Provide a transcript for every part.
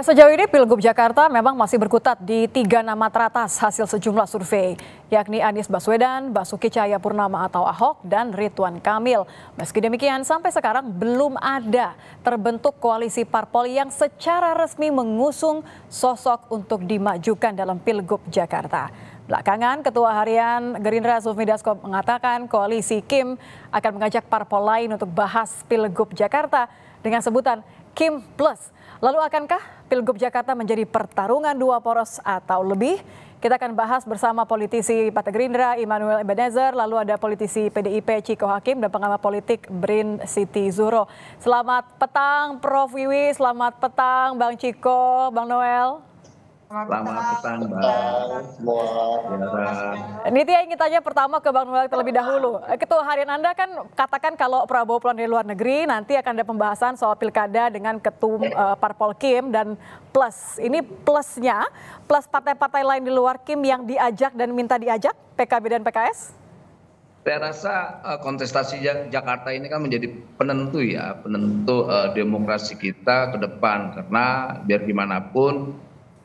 Sejauh ini Pilgub Jakarta memang masih berkutat di 3 nama teratas hasil sejumlah survei, yakni Anies Baswedan, Basuki Cahayapurnama atau Ahok, dan Ridwan Kamil. Meski demikian, sampai sekarang belum ada terbentuk koalisi parpol yang secara resmi mengusung sosok untuk dimajukan dalam Pilgub Jakarta. Belakangan, Ketua Harian Gerindra Sufmi Dasko mengatakan koalisi Kim akan mengajak parpol lain untuk bahas Pilgub Jakarta dengan sebutan Kim Plus. Lalu akankah Pilgub Jakarta menjadi pertarungan dua poros atau lebih? Kita akan bahas bersama politisi Partai Gerindra Immanuel Ebenezer, lalu ada politisi PDIP Chiko Hakim dan pengamat politik Brin Siti Zuro. Selamat petang Prof Wiwi, selamat petang Bang Chiko, Bang Noel. Selamat petang, Bang. Semua. Nitya ingin tanya pertama ke Bang Noel terlebih dahulu. Ketua harian Anda kan katakan kalau Prabowo pulang dari luar negeri nanti akan ada pembahasan soal pilkada dengan ketum parpol Kim dan plus. Ini plusnya, plus partai-partai lain di luar Kim yang diajak dan minta diajak, PKB dan PKS? Saya rasa kontestasi Jakarta ini kan menjadi penentu ya, penentu demokrasi kita ke depan. Karena biar gimana pun,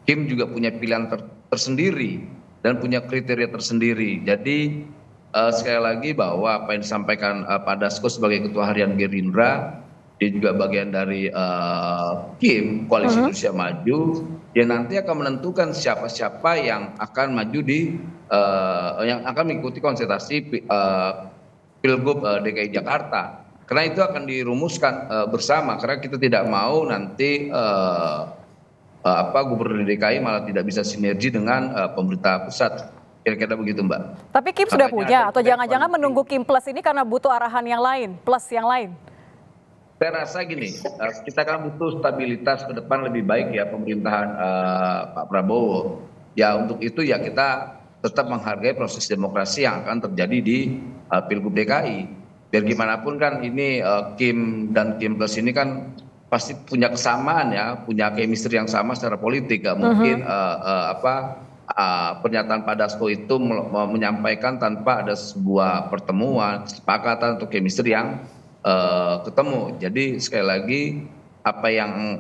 Kim juga punya pilihan tersendiri dan punya kriteria tersendiri. Jadi sekali lagi bahwa apa yang disampaikan Pak Dasko sebagai Ketua Harian Gerindra, dia juga bagian dari Kim, Koalisi Indonesia Maju, dia nanti akan menentukan siapa-siapa yang akan maju yang akan mengikuti konsentrasi Pilgub DKI Jakarta. Karena itu akan dirumuskan bersama, karena kita tidak mau nanti Gubernur DKI malah tidak bisa sinergi dengan pemerintah pusat, kira-kira begitu, Mbak. Tapi Kim sudah punya atau jangan-jangan menunggu Kim Plus ini karena butuh arahan yang lain, plus yang lain? Saya rasa gini, kita kan butuh stabilitas ke depan lebih baik ya pemerintahan Pak Prabowo. Ya untuk itu ya kita tetap menghargai proses demokrasi yang akan terjadi di Pilgub DKI. Biar gimana pun kan ini Kim dan Kim Plus ini kan pasti punya kesamaan ya, punya chemistry yang sama secara politik. Gak mungkin pernyataan Pak Dasko itu menyampaikan tanpa ada sebuah pertemuan, kesepakatan atau chemistry yang ketemu. Jadi sekali lagi apa yang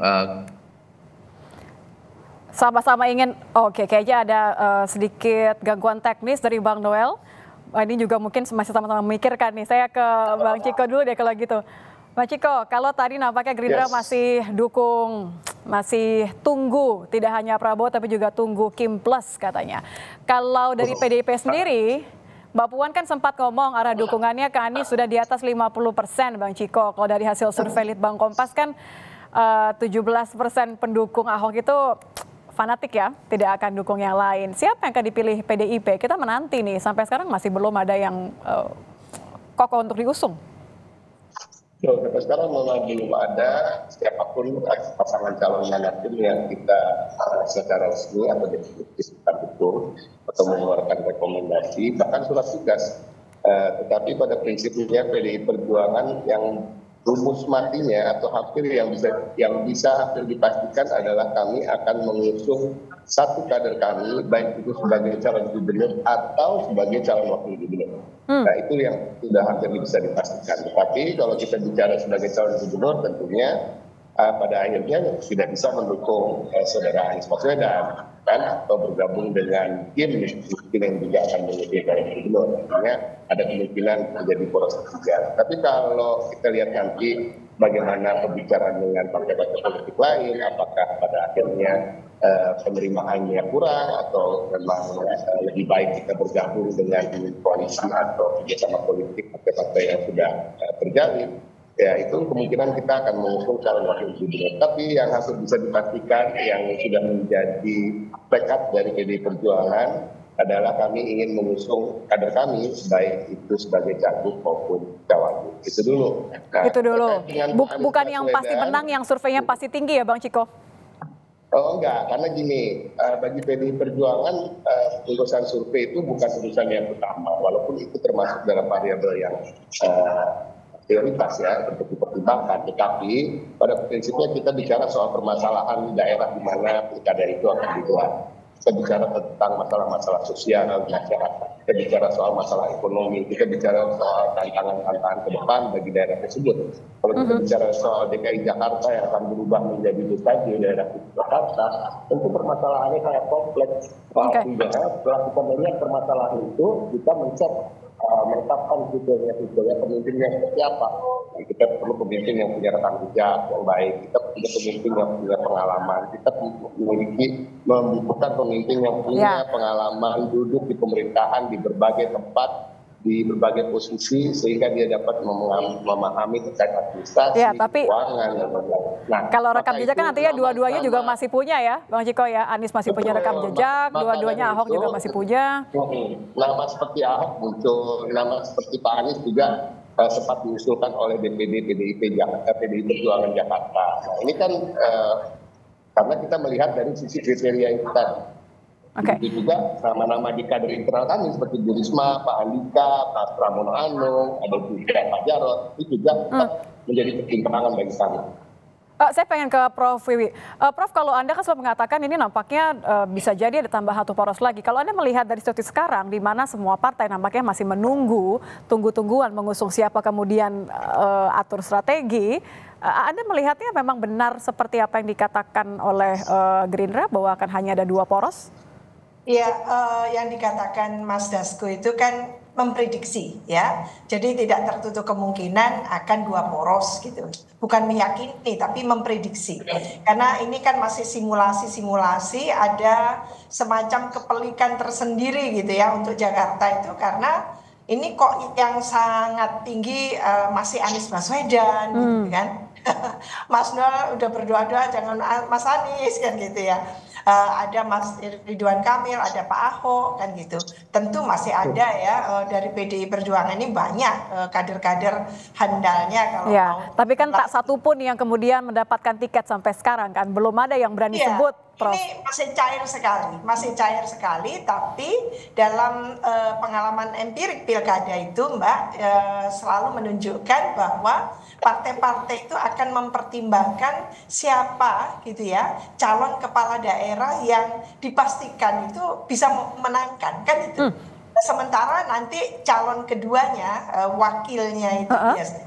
sama-sama ingin, kayaknya ada sedikit gangguan teknis dari Bang Noel. Ini juga mungkin masih sama-sama memikirkan nih. Saya ke Bang Chiko dulu deh kalau gitu. Bang Chiko, kalau tadi nampaknya Gerindra masih dukung, masih tunggu, tidak hanya Prabowo tapi juga tunggu Kim Plus katanya. Kalau dari PDIP sendiri, Mbak Puan kan sempat ngomong arah dukungannya ke Anies sudah di atas 50%, Bang Chiko. Kalau dari hasil survei Litbang Kompas kan 17% pendukung Ahok itu fanatik ya, tidak akan dukung yang lain. Siapa yang akan dipilih PDIP? Kita menanti nih, sampai sekarang masih belum ada yang kokoh untuk diusung. Sampai sekarang memang belum ada siapapun pasangan calon manapun yang kita secara resmi atau kita dukung atau mengeluarkan rekomendasi, bahkan surat tugas. Tetapi pada prinsipnya PDI Perjuangan yang rumus matinya atau hampir yang bisa hampir dipastikan adalah kami akan mengusung satu kader kami, baik itu sebagai calon gubernur atau sebagai calon wakil gubernur. Nah itu yang sudah hampir bisa dipastikan. Tetapi kalau kita bicara sebagai calon gubernur tentunya pada akhirnya tidak bisa mendukung saudara Anies Baswedan kan, atau bergabung dengan Kim mungkin yang juga akan menjadi calon gubernur. Artinya ada kemungkinan menjadi poros ketiga. Tapi kalau kita lihat nanti bagaimana pembicaraan dengan partai-partai politik lain, apakah pada akhirnya penerimaannya kurang atau memang lebih baik kita bergabung dengan koalisi atau kerjasama politik partai-partai yang sudah terjalin, ya itu kemungkinan kita akan mengusung calon wakil gubernur. Tapi yang harus bisa dipastikan yang sudah menjadi backup dari PDI Perjuangan adalah kami ingin mengusung kader kami, baik itu sebagai cagup maupun cawagup. Itu dulu. Nah, itu dulu. Bukan yang pasti menang, yang surveinya pasti tinggi ya Bang Chiko? Oh enggak, karena gini, bagi PDI Perjuangan urusan survei itu bukan urusan yang utama, walaupun itu termasuk dalam variabel yang prioritas ya untuk dipertimbangkan. Tetapi pada prinsipnya kita bicara soal permasalahan di daerah di mana pilkada itu akan digelar. kita bicara tentang masalah-masalah sosial masyarakat, kita bicara soal masalah ekonomi, kita bicara soal tantangan-tantangan ke depan bagi daerah tersebut. Kalau kita bicara soal DKI Jakarta yang akan berubah menjadi DKI daerah Jakarta, tentu permasalahannya sangat kompleks. Setelah kita melihat permasalahan itu, kita menetapkan kriteria pemimpinnya seperti apa. Kita perlu pemimpin yang punya rekam jejak yang baik, kita punya pemimpin yang punya pengalaman, kita membutuhkan pemimpin yang punya pengalaman duduk di pemerintahan di berbagai tempat, di berbagai posisi, sehingga dia dapat memahami terkait administrasi, keuangan, dan lain-lain. Nah, kalau rekam jejak kan artinya dua-duanya juga masih punya ya, Bang Ciko ya. Anies masih punya rekam jejak, dua-duanya Ahok juga masih punya. Nama seperti Ahok muncul, nama seperti Pak Anies juga sempat diusulkan oleh DPD PDI Perjuangan Jakarta. Nah, ini kan karena kita melihat dari sisi kriteria itu tadi. Itu juga nama-nama di kader internal kami seperti Bu Risma, Pak Andika, Pak Pramono Anung, ada juga Pak Jarod, itu juga menjadi pertimbangan bagi kami. Saya pengen ke Prof. Wiwi. Prof, kalau Anda kan selalu mengatakan ini nampaknya bisa jadi ada tambah satu poros lagi. Kalau Anda melihat dari situasi sekarang, di mana semua partai nampaknya masih menunggu, tunggu-tungguan mengusung siapa kemudian atur strategi, Anda melihatnya memang benar seperti apa yang dikatakan oleh Gerindra bahwa akan hanya ada dua poros? Iya, yang dikatakan Mas Dasko itu kan memprediksi ya. Jadi tidak tertutup kemungkinan akan dua poros gitu. Bukan meyakini tapi memprediksi. Karena ini kan masih simulasi-simulasi, ada semacam kepelikan tersendiri gitu ya untuk Jakarta itu, karena ini kok yang sangat tinggi masih Anies Baswedan gitu kan. Mas Noel udah berdoa-doa jangan Mas Anies kan gitu ya. Ada Mas Ridwan Kamil, ada Pak Ahok kan gitu. Tentu masih ada ya dari PDI Perjuangan ini banyak kader-kader handalnya kalau mau. Tapi kan tak satu pun yang kemudian mendapatkan tiket sampai sekarang kan, belum ada yang berani sebut, Prof. Ini masih cair sekali, tapi dalam pengalaman empirik pilkada itu Mbak selalu menunjukkan bahwa partai-partai itu akan mempertimbangkan siapa gitu ya calon kepala daerah yang dipastikan itu bisa memenangkan kan itu. Sementara nanti calon keduanya wakilnya itu biasanya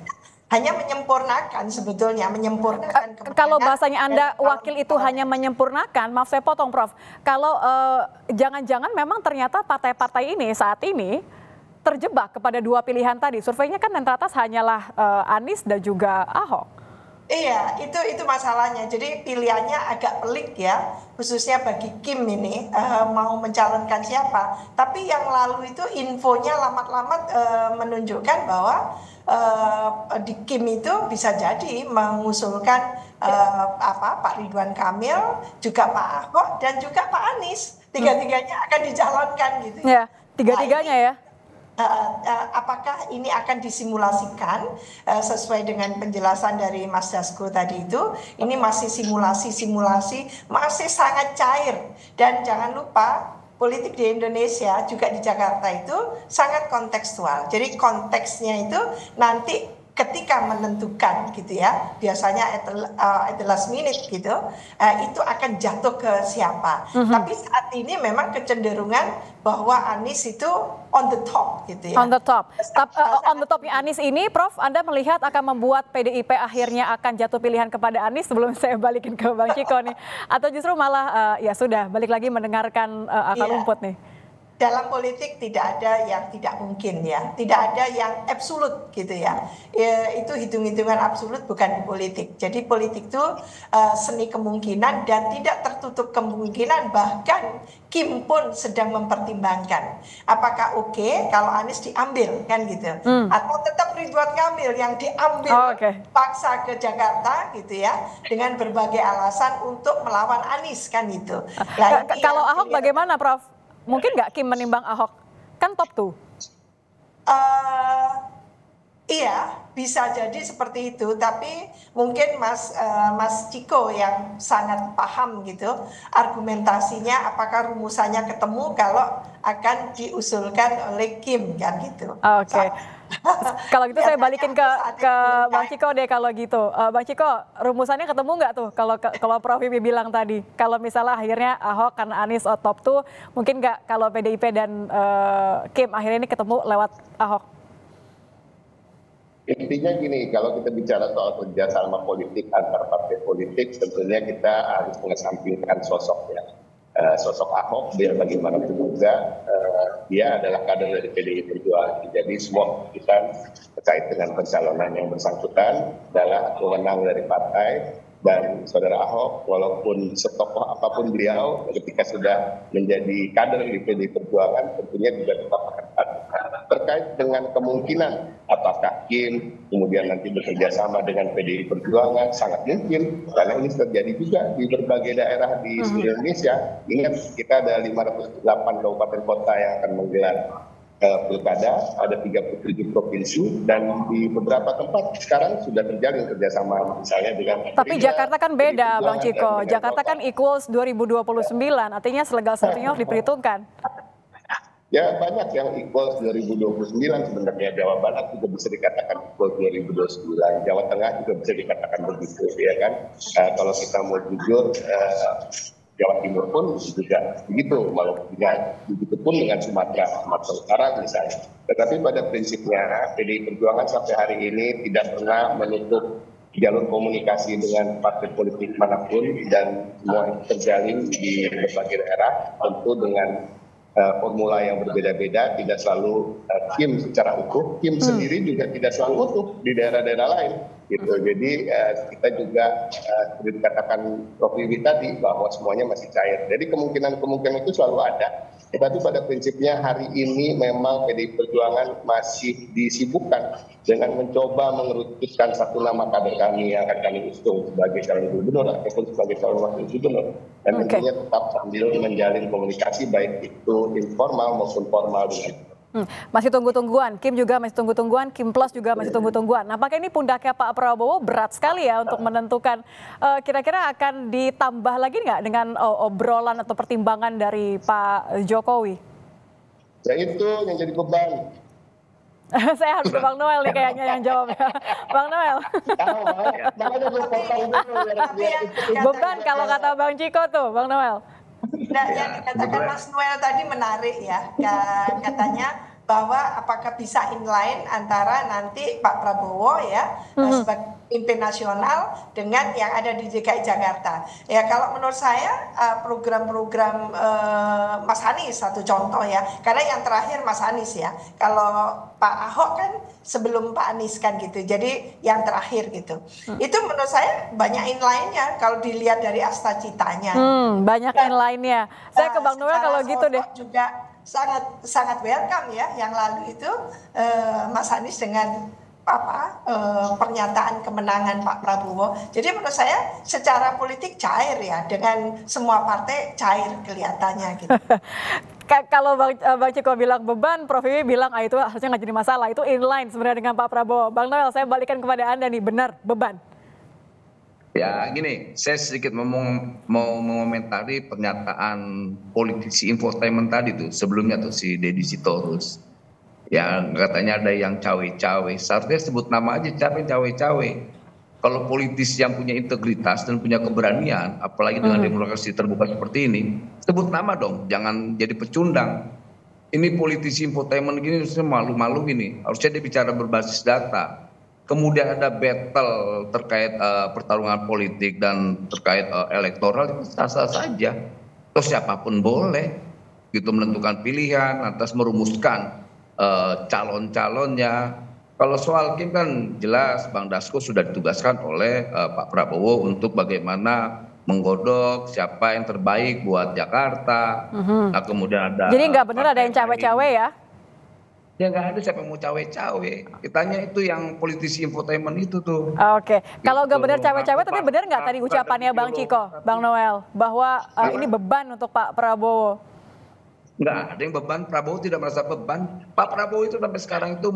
hanya menyempurnakan sebetulnya, menyempurnakan. Kalau bahasanya Anda wakil itu hanya menyempurnakan, maaf saya potong Prof. Kalau jangan-jangan memang ternyata partai-partai ini saat ini terjebak kepada dua pilihan tadi. Surveinya kan yang teratas hanyalah Anies dan juga Ahok. Iya, itu masalahnya. Jadi pilihannya agak pelik ya, khususnya bagi Kim ini mau mencalonkan siapa. Tapi yang lalu itu infonya lamat-lamat menunjukkan bahwa di Kim itu bisa jadi mengusulkan Pak Ridwan Kamil, juga Pak Ahok dan juga Pak Anies. Tiga-tiganya akan dicalonkan gitu. Ya, tiga-tiganya ya. Apakah ini akan disimulasikan sesuai dengan penjelasan dari Mas Dasko tadi itu, ini masih simulasi, masih sangat cair. Dan jangan lupa politik di Indonesia juga di Jakarta itu sangat kontekstual. Jadi konteksnya itu nanti ketika menentukan gitu ya, biasanya at the last minute gitu, itu akan jatuh ke siapa. Tapi saat ini memang kecenderungan bahwa Anies itu on the top gitu ya. On the top. On the topnya Anies ini, Prof, Anda melihat akan membuat PDIP akhirnya akan jatuh pilihan kepada Anies sebelum saya balikin ke Bang Ciko nih. Atau justru malah ya sudah balik lagi mendengarkan akal rumput nih. Dalam politik tidak ada yang tidak mungkin ya, tidak ada yang absolut gitu ya. Itu hitung-hitungan absolut bukan di politik. Jadi politik itu seni kemungkinan dan tidak tertutup kemungkinan, bahkan Kim pun sedang mempertimbangkan apakah oke kalau Anies diambil kan gitu, atau tetap Ridwan Kamil yang diambil paksa ke Jakarta gitu ya dengan berbagai alasan untuk melawan Anies kan gitu. Kalau Ahok bagaimana, Prof? Mungkin nggak Kim menimbang Ahok? Kan top tuh. Iya, bisa jadi seperti itu, tapi mungkin Mas Ciko yang sangat paham gitu argumentasinya, apakah rumusannya ketemu kalau akan diusulkan oleh Kim kan gitu. Oke. Kalau gitu saya Biasanya balikin saat ke itu Bang Ciko deh kalau gitu. Bang Ciko, rumusannya ketemu nggak tuh kalau Prof Wibi bilang tadi? Kalau misalnya akhirnya Ahok karena Anies top tuh, mungkin nggak kalau PDIP dan Kim akhirnya ini ketemu lewat Ahok? Intinya gini, kalau kita bicara soal kerjasama politik antar partai politik, tentunya kita harus mengesampingkan sosok ya. Sosok Ahok, biar bagaimanapun juga dia adalah kader dari PDI Perjuangan. Jadi semua keputusan terkait dengan pencalonan yang bersangkutan adalah wewenang dari partai. Dan saudara Ahok, walaupun setokoh apapun beliau, ketika sudah menjadi kader di PDI Perjuangan, tentunya juga tetap akan terkait dengan kemungkinan apakah Kim kemudian nanti bekerja sama dengan PDI Perjuangan, sangat mungkin karena ini terjadi juga di berbagai daerah di seluruh Indonesia. Ingat, kita ada 508 kabupaten kota yang akan menggelar pilkada, ada 37 provinsi, dan di beberapa tempat sekarang sudah terjalin kerjasama misalnya dengan. Tapi Jakarta kan beda, Bang Ciko. Jakarta kan equals 2029, artinya segala sesuatunya harus diperhitungkan. Ya, banyak yang equals 2029 sebenarnya. Jawa Barat juga bisa dikatakan equals 2029. Jawa Tengah juga bisa dikatakan begitu, ya kan. Kalau kita mau jujur, Jawa Timur pun juga begitu, walaupun begitu pun dengan Sumatera Utara misalnya. Tetapi pada prinsipnya PDI Perjuangan sampai hari ini tidak pernah menutup jalur komunikasi dengan partai politik manapun, dan semua itu terjalin di berbagai daerah, tentu dengan formula yang berbeda-beda, tidak selalu Kim secara utuh, Kim sendiri juga tidak selalu utuh di daerah-daerah lain gitu. Jadi kita juga seperti dikatakan Prof Wibi tadi bahwa semuanya masih cair. Jadi kemungkinan itu selalu ada. Tetapi pada prinsipnya hari ini memang PDI Perjuangan masih disibukkan dengan mencoba mengerucutkan satu nama kader kami yang akan kami usung sebagai calon gubernur ataupun sebagai calon wakil gubernur. Dan tentunya tetap sambil menjalin komunikasi baik itu informal maupun formal dengan masih tunggu-tungguan, Kim juga masih tunggu-tungguan, Kim Plus juga masih tunggu-tungguan. Nampaknya ini pundaknya Pak Prabowo berat sekali ya untuk menentukan kira-kira akan ditambah lagi nggak dengan obrolan atau pertimbangan dari Pak Jokowi? Ya itu yang jadi beban. Saya harus ke Bang Noel nih kayaknya yang jawab ya. Bang Noel. Beban kalau kata Bang Ciko tuh, Bang Noel. Nah, yang dikatakan Mas Noel tadi menarik ya, katanya bahwa apakah bisa inline antara nanti Pak Prabowo ya sebagai pemimpin nasional dengan yang ada di DKI Jakarta. Ya kalau menurut saya program-program Mas Anies satu contoh ya, karena yang terakhir Mas Anies ya. Kalau Pak Ahok kan sebelum Pak Anies kan gitu, jadi yang terakhir gitu. Itu menurut saya banyak inline-nya kalau dilihat dari asta citanya. Banyak inline-nya. Saya ke Bang Noel kalau gitu deh. Juga sangat welcome ya yang lalu itu Mas Anies dengan pernyataan kemenangan Pak Prabowo. Jadi menurut saya secara politik cair ya, dengan semua partai cair kelihatannya gitu. Kalau Bang Ciko bilang beban, Prof Wibi bilang itu harusnya nggak jadi masalah. Itu inline sebenarnya dengan Pak Prabowo. Bang Noel, saya balikan kepada Anda nih, benar beban. Ya gini, saya sedikit mau mengomentari pernyataan politisi infotainment tadi tuh sebelumnya tuh si Deddy Sitorus. Ya katanya ada yang cawe-cawe, seharusnya sebut nama aja siapa yang cawe-cawe. Kalau politis yang punya integritas dan punya keberanian, apalagi dengan demokrasi terbuka seperti ini, sebut nama dong, jangan jadi pecundang. Ini politisi infotainment gini harusnya malu-malu gini, harusnya dia bicara berbasis data. Kemudian ada battle terkait pertarungan politik dan terkait elektoral, itu sah-sah saja. Terus siapapun boleh gitu menentukan pilihan, atas merumuskan calon-calonnya. Kalau soal Kim kan jelas Bang Dasko sudah ditugaskan oleh Pak Prabowo untuk bagaimana menggodok siapa yang terbaik buat Jakarta. Nah kemudian ada. Jadi nggak benar ada yang cawe-cawe ya? Ya nggak ada siapa yang mau cawe-cawe. Kitanya itu yang politisi infotainment itu tuh. Oke, kalau nggak benar cawe-cawe, tapi benar nggak tadi ucapannya Bang Ciko, Bang Noel, bahwa ini beban untuk Pak Prabowo? Nggak ada yang beban, Prabowo tidak merasa beban. Pak Prabowo itu sampai sekarang itu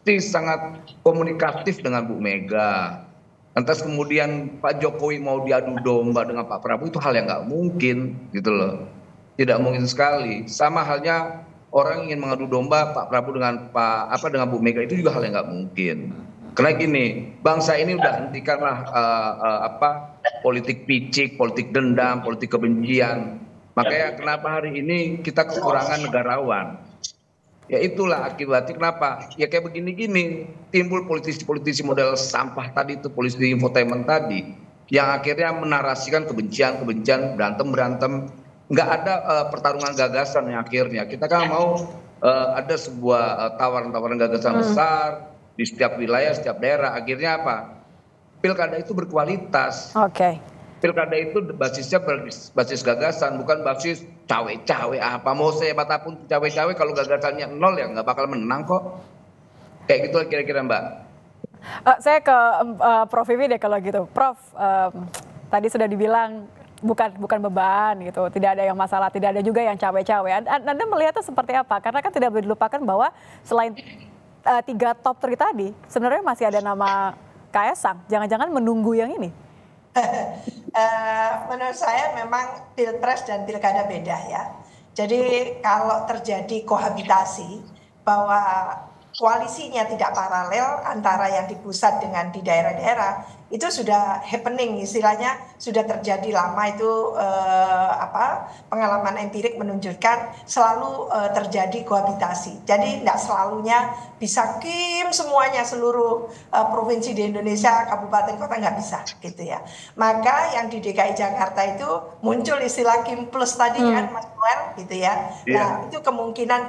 pasti sangat komunikatif dengan Bu Mega. Lantas kemudian Pak Jokowi mau diadu domba dengan Pak Prabowo itu hal yang nggak mungkin gitu loh. Tidak mungkin sekali. Sama halnya orang ingin mengadu domba Pak Prabowo dengan dengan Bu Mega itu juga hal yang nggak mungkin. Karena gini, bangsa ini udah hentikanlah politik picik, politik dendam, politik kebencian. Makanya kenapa hari ini kita kekurangan negarawan? Ya itulah akibatnya kenapa ya kayak begini-gini timbul politisi-politisi model sampah tadi itu, politisi infotainment tadi yang akhirnya menarasikan kebencian, berantem, nggak ada pertarungan gagasan yang akhirnya kita kan mau ada sebuah tawaran-tawaran gagasan besar di setiap wilayah, setiap daerah. Akhirnya apa? Pilkada itu berkualitas. Oke. Pilkada itu basisnya basis gagasan, bukan basis cawe-cawe apa. Mau sehebat apapun cawe-cawe kalau gagasannya nol ya nggak bakal menang kok. Kayak gitu kira-kira Mbak. Saya ke Prof Vivi deh kalau gitu. Prof, tadi sudah dibilang bukan beban gitu, tidak ada yang masalah, tidak ada juga yang cawe-cawe. Anda melihatnya seperti apa? Karena kan tidak boleh dilupakan bahwa selain 3 top 3 tadi, sebenarnya masih ada nama Kaesang. Jangan-jangan menunggu yang ini? Menurut saya memang pilpres dan pilkada beda ya. Jadi kalau terjadi kohabitasi bahwa koalisinya tidak paralel antara yang di pusat dengan di daerah-daerah, itu sudah happening, istilahnya sudah terjadi lama itu. Pengalaman empirik menunjukkan selalu terjadi kohabitasi. Jadi tidak selalunya bisa semuanya seluruh provinsi di Indonesia, kabupaten kota nggak bisa gitu ya. Maka yang di DKI Jakarta itu muncul istilah Kim Plus tadi kan Mas Noel gitu ya. Nah itu kemungkinan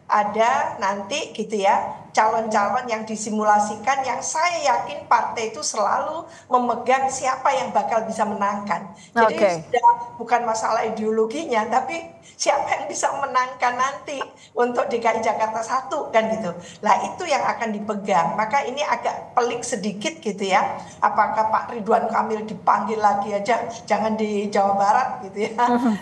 ada nanti gitu ya calon-calon yang disimulasikan yang saya yakin partai itu selalu memegang siapa yang bakal bisa menangkan. Jadi sudah bukan masalah ideologinya, tapi siapa yang bisa menangkan nanti untuk DKI Jakarta 1 kan gitu. Lah itu yang akan dipegang. Maka ini agak pelik sedikit gitu ya. Apakah Pak Ridwan Kamil dipanggil lagi aja, jangan di Jawa Barat gitu ya,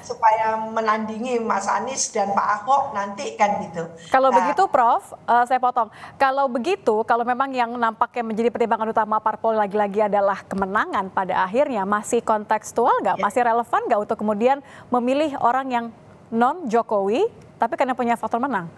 supaya menandingi Mas Anies dan Pak Ahok nanti kan gitu. Kalau begitu Prof, saya potong. Kalau begitu, kalau memang yang nampaknya menjadi pertimbangan utama parpol lagi-lagi adalah kemenangan pada akhirnya, masih kontekstual nggak? Masih relevan nggak untuk kemudian memilih orang yang non Jokowi, tapi karena punya faktor menang?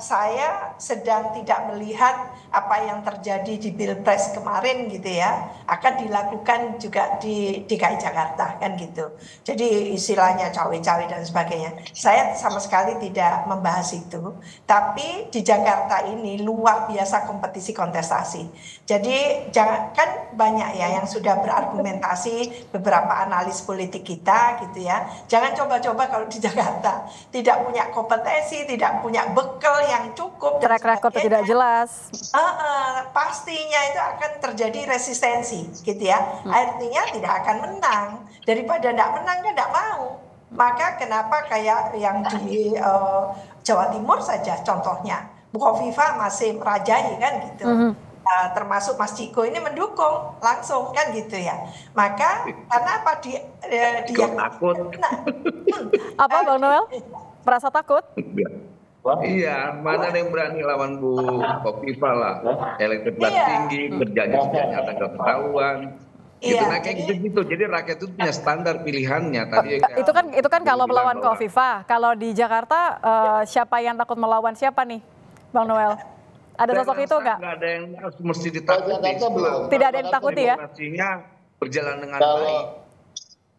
Saya sedang tidak melihat apa yang terjadi di Pilpres kemarin gitu ya akan dilakukan juga di DKI Jakarta kan gitu. Jadi istilahnya cawe-cawe dan sebagainya. Saya sama sekali tidak membahas itu. Tapi di Jakarta ini luar biasa kompetisi kontestasi. Jadi jangan, kan banyak ya yang sudah berargumentasi, beberapa analis politik kita gitu ya. Jangan coba-coba kalau di Jakarta tidak punya kompetensi, tidak punya bekal yang cukup, track record tidak jelas. Pastinya itu akan terjadi resistensi gitu ya. Artinya tidak akan menang. Daripada tidak menang kan tidak mau. Maka kenapa kayak yang di Jawa Timur saja contohnya, Bu Khofifa masih merajai kan gitu. Termasuk Mas Ciko ini mendukung langsung kan gitu ya. Maka karena apa dia takut. Apa Bang Noel? Merasa takut? Iya, mana yang berani lawan Bu Khofifa lah. Elektabilitas tinggi, kerjanya sudah nyata ketahuan. Gitu, nah kayak gitu. Jadi rakyat itu punya standar pilihannya tadi. Itu kan kalau melawan Khofifa. Kalau di Jakarta siapa yang takut melawan siapa nih, Bang Noel? Ada sosok itu nggak? Nggak ada yang mesti ditakuti. Tidak ada yang ditakuti ya? Demokrasinya berjalan dengan baik.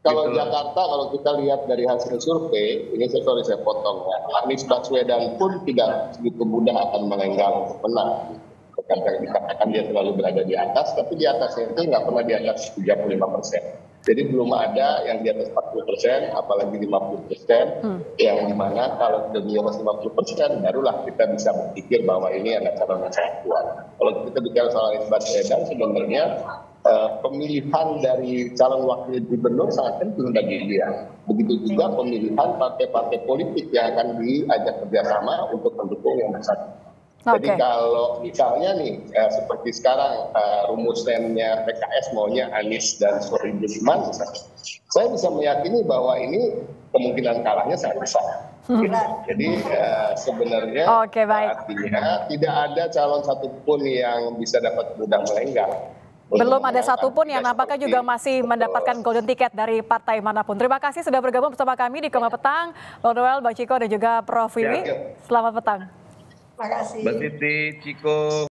Kalau Jakarta, kalau kita lihat dari hasil survei, ini saya potong ya, Anies Baswedan pun tidak begitu mudah akan melenggang untuk menang. Karena dikatakan dia selalu berada di atas, tapi di atasnya itu nggak pernah di atas 35%. Jadi belum ada yang di atas 40%, apalagi 50%, yang dimana kalau sudah di atas 50%, barulah kita bisa berpikir bahwa ini adalah calon yang sangat kuat. Kalau kita bicara soal Anies Baswedan, sebenarnya pemilihan dari calon wakil gubernur sangat penting bagi dia. Begitu juga pemilihan partai-partai politik yang akan diajak kerjasama untuk mendukung yang bersangkutan. Jadi kalau misalnya nih seperti sekarang rumusnya PKS maunya Anies dan Sohibul Iman, saya bisa meyakini bahwa ini kemungkinan kalahnya sangat besar. Gitu. Jadi sebenarnya Oke, baik. artinya tidak ada calon satupun yang bisa dapat mudah melenggang. Belum ada satupun yang nampaknya juga masih mendapatkan golden ticket dari partai manapun. Terima kasih sudah bergabung bersama kami di Koma Petang, Bang Noel, Bang Ciko, dan juga Prof. Wiwi. Selamat petang. Terima kasih. Mbak Titi, Ciko.